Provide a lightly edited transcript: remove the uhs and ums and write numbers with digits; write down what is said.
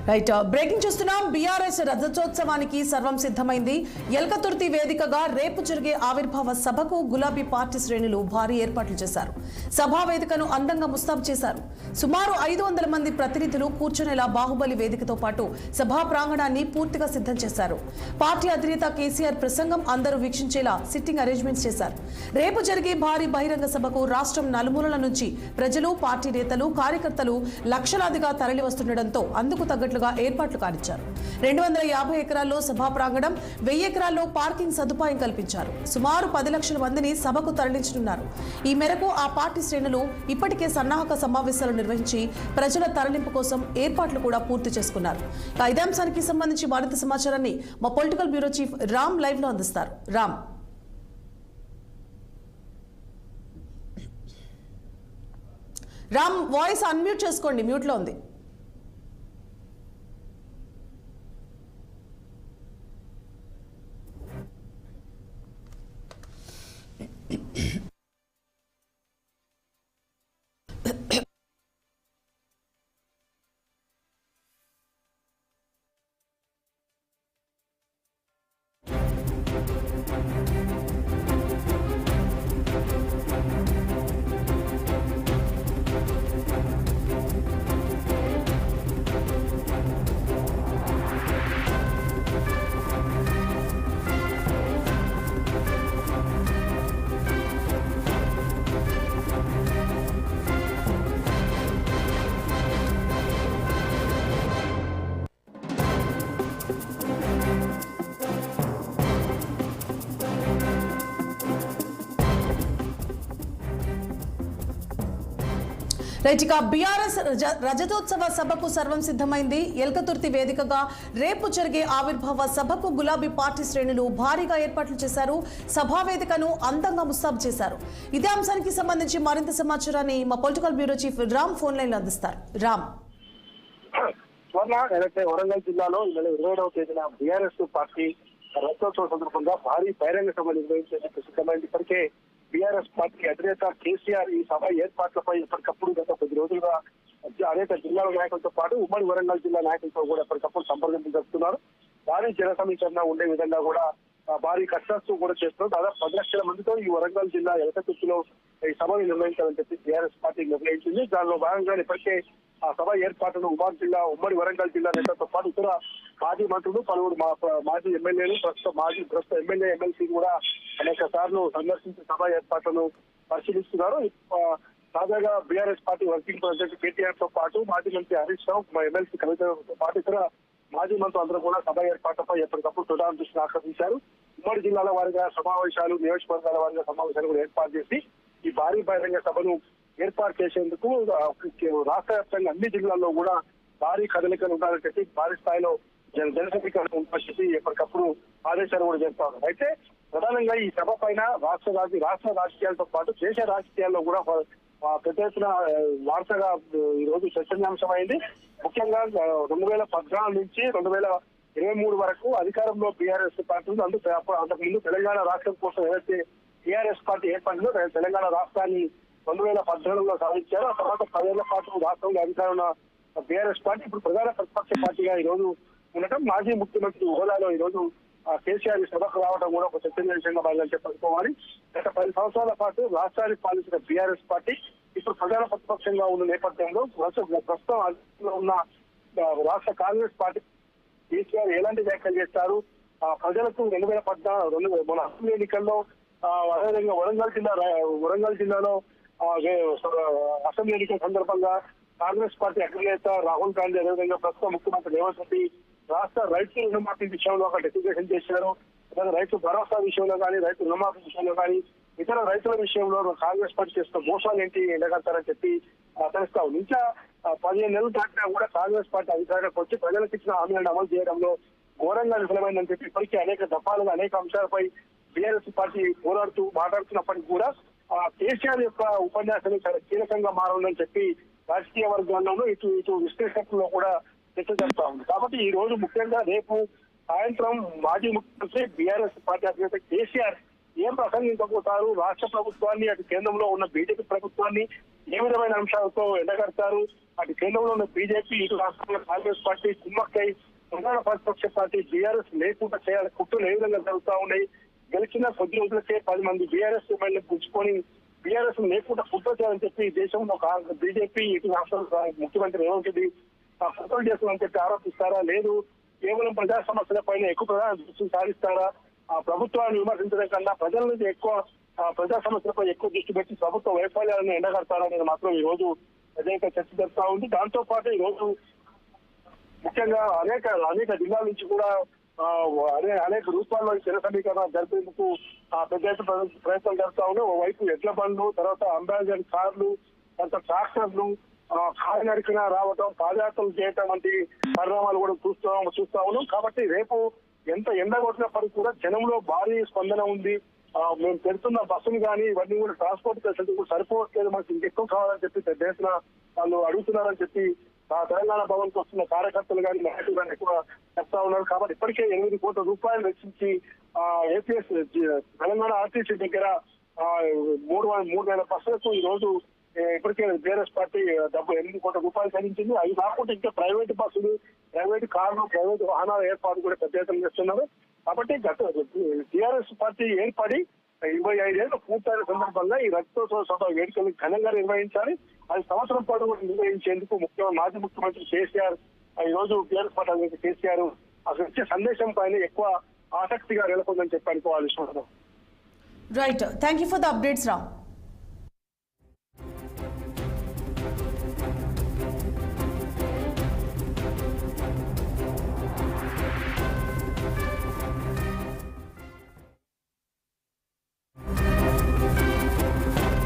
Right breaking చూస్తున్నాం. BRS రజతోత్సవానికి సర్వం సిద్ధమైంది. ఎల్కతుర్తి వేదికగా రేపు జరిగే ఆవిర్భావ సభకు గులాబీ పార్టీ శ్రేణులు భారీ ఏర్పాట్లు చేశారు. సభా వేదికను అందంగా ముస్తాబు చేశారు. సుమారు 500 మంది ప్రతినిధులు కూర్చునేలా బాహుబలి వేదికతో పాటు సభా ప్రాంగణాన్ని పూర్తిగా సిద్ధం చేశారు. పార్టీ అధినేత కేసీఆర్ ప్రసంగం అందరూ వీక్షించేలా సిట్టింగ్ అరేంజ్మెంట్స్ చేశారు. రేపు జరిగే భారీ బహిరంగ సభకు రాష్ట్రం నలుమూలల నుంచి ప్రజలు, పార్టీ నేతలు, కార్యకర్తలు లక్షలాదిగా తరలి వస్తుండటంతో అందుకు తగ్గట్లుగా ఏర్పాట్లు కానిచ్చారు. 250 ఎకరాల్లో సభా ప్రాంగణం, 1000 ఎకరాల్లో పార్కింగ్ సదుపాయం కల్పించారు. సుమారు 10 లక్షల మందిని సభకు తరలించనున్నారు. ఈ మేరకు ఆ పార్టీ శ్రేణులు ఇప్పటికే సన్నాహక సమావేశాలు నిర్వహించి ప్రజల తరలింపు కోసం ఏర్పాట్లు కూడా పూర్తి చేసుకున్నారు. ఇదే అంశానికి సంబంధించి మరింత సమాచారాన్ని మా political bureau chief Ram live లో అందిస్తారు. రామ్ వాయిస్ అన్మ్యూట్ చేసుకోండి, మ్యూట్ లో ఉంది. రైట్, ఇక బీఆర్ఎస్ రజతోత్సవ సభకు సర్వం సిద్ధమైంది. ఎల్కతుర్తి వేదికగా రేపు జరిగే ఆవిర్భావ సభకు గులాబీ పార్టీ శ్రేణులు భారీగా ఏర్పాట్లు చేశారు. సభా వేదికను అందంగా ముస్తాబు చేశారు. ఇదే అంశానికి సంబంధించి మరింత సమాచారాన్ని మా political bureau chief Ram phone line లో అందిస్తారు. ఏదైతే వరంగల్ జిల్లాలో ఈ నెల 27వ తేదీన బీఆర్ఎస్ పార్టీ రజతోత్సవం సందర్భంగా భారీ బహిరంగ సభ నిర్వహించేందుకు సిద్ధమైంది. ఇప్పటికే బీఆర్ఎస్ పార్టీ అధినేత కేసీఆర్ ఈ సభ ఏర్పాట్లపై ఎప్పటికప్పుడు గత కొద్ది రోజులుగా అనేక జిల్లాల నాయకులతో పాటు ఉమ్మడి వరంగల్ జిల్లా నాయకులతో కూడా ఎప్పటికప్పుడు సంప్రదింపులు జరుపుతున్నారు. భారీ జన సమీకరణ ఉండే విధంగా కూడా భారీ కసరత్తు కూడా చేస్తున్నారు. దాదాపు 10 లక్షల మందితో ఈ వరంగల్ జిల్లా ఎలకతుర్తిలో ఈ సభను నిర్వహించాలని చెప్పి బీఆర్ఎస్ పార్టీ నిర్ణయించింది. దానిలో భాగంగా ఇప్పటికే ఆ సభ ఏర్పాటును ఉమ్మడి వరంగల్ జిల్లా నేతలతో పాటు ఇతర మాజీ మంత్రులు, పలువురు మాజీ ఎమ్మెల్యేలు, ప్రస్తుత ఎమ్మెల్యే, ఎమ్మెల్సీ కూడా అనేక సార్లు సందర్శించి సభ ఏర్పాట్లను పరిశీలిస్తున్నారు. తాజాగా BRS party working president KTR తో పాటు మాజీ మంత్రి హరీష్ రావు, ఎమ్మెల్సీ కవితతో పాటు ఇతర మాజీ మంత్రులు అందరూ కూడా సభ ఏర్పాట్లపై ఎప్పటికప్పుడు ప్రధాన దృష్టిని ఆకర్షించారు. ఉమ్మడి జిల్లాల వారిగా సమావేశాలు, నియోజకవర్గాల వారిగా సమావేశాలు కూడా ఏర్పాటు చేసి ఈ భారీ బహిరంగ సభను ఏర్పాటు చేసేందుకు రాష్ట్ర వ్యాప్తంగా అన్ని జిల్లాల్లో కూడా భారీ కదలికలు ఉండాలని చెప్పి, భారీ స్థాయిలో జనసమీకరణ ఉండాలని చెప్పి ఎప్పటికప్పుడు ఆదేశాలు కూడా చేస్తారు. అయితే ప్రధానంగా ఈ సభ పైన రాష్ట్ర రాజకీయాలతో పాటు దేశ రాజకీయాల్లో కూడా పెద్ద ఎత్తున వార్తగా ఈ రోజు చర్చనీయాంశమైంది. ముఖ్యంగా 2014 నుంచి 2023 వరకు అధికారంలో బీఆర్ఎస్ పార్టీ ఉంది. అంతకుముందు తెలంగాణ రాష్ట్రం కోసం ఏదైతే టీఆర్ఎస్ పార్టీ ఏర్పడిందో తెలంగాణ రాష్ట్రాన్ని 2014లో సాధించారు. ఆ తర్వాత 10 ఏళ్ల పాటు రాష్ట్రంలో అధికారంలో బీఆర్ఎస్ పార్టీ ఇప్పుడు ప్రధాన ప్రతిపక్ష పార్టీగా ఈ రోజు ఉండటం, మాజీ ముఖ్యమంత్రి హోదాలో ఈ రోజు కేసీఆర్ సభకు రావడం కూడా ఒక చర్చనీయాంశంగా భాగంగా చెప్పుకోవాలి. గత 10 సంవత్సరాల పాటు రాష్ట్రాన్ని పాలించిన బీఆర్ఎస్ పార్టీ ఇప్పుడు ప్రధాన ప్రతిపక్షంగా ఉన్న నేపథ్యంలో ప్రస్తుతం అధికారంలో ఉన్న రాష్ట్ర కాంగ్రెస్ పార్టీ కేసీఆర్ ఎలాంటి వ్యాఖ్యలు చేస్తారు, ప్రజలకు 2014 మన అసెంబ్లీ ఎన్నికల్లో, అదేవిధంగా వరంగల్ జిల్లాలో అసెంబ్లీ ఎన్నికల సందర్భంగా కాంగ్రెస్ పార్టీ అగ్రనేత రాహుల్ గాంధీ, అదేవిధంగా ప్రస్తుత ముఖ్యమంత్రి రేవంత్ రెడ్డి రాష్ట్ర రైతు రుణమాఫీ విషయంలో ఒక డెసిషన్ చేశారు. రైతు భరోసా విషయంలో కానీ, రైతు రుణమాఫీ విషయంలో కానీ, ఇతర రైతుల విషయంలో కాంగ్రెస్ పార్టీ చేస్తున్న మోసాలు ఏంటి ఎండగడతారని చెప్పి తెలుస్తా ఉంది. ఇంకా 15 నెలలు దాటినా కూడా కాంగ్రెస్ పార్టీ అధికారంలోకి వచ్చి ప్రజలకు ఇచ్చిన హామీలను అమలు చేయడంలో ఘోరంగా విఫలమైందని చెప్పి ఇప్పటికీ అనేక దఫాలుగా అనేక అంశాలపై బీఆర్ఎస్ పార్టీ మాట్లాడుతున్నప్పటికీ కూడా కేసీఆర్ యొక్క ఉపన్యాసం చాలా కీలకంగా మారిందని చెప్పి రాజకీయ వర్గాల్లోనూ ఇటు విశ్లేషకుల్లో కూడా చర్చ జరుపుతా ఉంది. కాబట్టి ఈ రోజు ముఖ్యంగా రేపు సాయంత్రం మాజీ ముఖ్యమంత్రి బీఆర్ఎస్ పార్టీ అధినేత కేసీఆర్ ఏం ప్రసంగించబోతారు, రాష్ట్ర ప్రభుత్వాన్ని అటు కేంద్రంలో ఉన్న బీజేపీ ప్రభుత్వాన్ని ఏ విధమైన అంశాలతో ఎండగడతారు, అటు కేంద్రంలో ఉన్న బీజేపీ ఇటు రాష్ట్రంలో కాంగ్రెస్ పార్టీ కుమ్మక్కై ప్రధాన ప్రతిపక్ష పార్టీ బీఆర్ఎస్ లేకుండా చేయాలి కుట్రలు ఏ విధంగా జరుగుతా ఉన్నాయి, గెలిచిన కొద్ది రోజులకే 10 మంది బీఆర్ఎస్ ఎమ్మెల్యే పుచ్చుకొని బీఆర్ఎస్ లేకుండా కుట్ర చేయాలని చెప్పి దేశంలో బీజేపీ ఇటు రాష్ట్ర ముఖ్యమంత్రి రేవంత్ రెడ్డి కుట్రలు చేస్తుందని చెప్పి ఆరోపిస్తారా, లేదు కేవలం ప్రజా సమస్యల పైన ఎక్కువ ప్రధాన దృష్టి సారిస్తారా, ఆ ప్రభుత్వాన్ని విమర్శించడం కన్నా ప్రజల నుంచి ఎక్కువ ప్రజా సమస్యలపై ఎక్కువ దృష్టి పెట్టి ప్రభుత్వ వైఫల్యాలను ఎండగడతారనేది మాత్రం ఈ రోజు అనేక చర్చ జరుపుతా ఉంది. దాంతో పాటు ఈ రోజు ముఖ్యంగా అనేక జిల్లాల నుంచి కూడా అనేక రూపాల్లో జన సమీకరణ జరిపేందుకు పెద్ద ఎత్తున ప్రయత్నం జరుపుతా ఉన్నాయి. ఓవైపు ఎడ్ల బండ్లు, తర్వాత అంబాసిడర్ కార్లు, తర్వాత ట్రాక్టర్లు కాలినడకన రావటం, పాదయాత్రలు చేయటం వంటి పరిణామాలు కూడా చూస్తా ఉన్నాం. కాబట్టి రేపు ఎంత ఎండ కొట్టినప్పటికీ కూడా జనంలో భారీ స్పందన ఉంది. మేము పెడుతున్న బస్సులు కానీ ఇవన్నీ కూడా ట్రాన్స్పోర్ట్ ఫెసిలిటీ కూడా సరిపోవట్లేదు, మనకి ఇంకెక్కువ కావాలని చెప్పి పెద్ద ఎత్తున వాళ్ళు అడుగుతున్నారని చెప్పి తెలంగాణ భవన్ కు వస్తున్న కార్యకర్తలు కానీ నాయకులు కానీ ఎక్కువ చెప్తా ఉన్నారు. కాబట్టి ఇప్పటికే 8 కోట్ల రూపాయలు వెచ్చించి ఏపీఎస్ తెలంగాణ ఆర్టీసీ దగ్గర 3,000 బస్సులకు ఈ రోజు ఇప్పటికే బీఆర్ఎస్ పార్టీ 8 కోట్ల రూపాయలు చెల్లించింది. అవి కాకుండా ఇంకా ప్రైవేట్ బస్సులు, ప్రైవేట్ కార్లు, ప్రైవేట్ వాహనాల ఏర్పాటు కూడా పెద్ద ఎత్తున చేస్తున్నారు. కాబట్టి టీఆర్ఎస్ పార్టీ ఏర్పడి 25 ఏళ్ళు పూర్తయిన సందర్భంగా ఈ రక్తోత్సవ సభ వేడుకలు ఘనంగా నిర్వహించాలి. అది సంవత్సరం పాటు కూడా నిర్వహించేందుకు మాజీ ముఖ్యమంత్రి కేసీఆర్ ఈ రోజు టీఆర్ఎస్ పార్టీ కేసీఆర్ అసలు ఇచ్చే సందేశం పైన ఎక్కువ ఆసక్తిగా నెలకొందని చెప్పి అనుకోవాలి. Right, thank you for the updates Ram.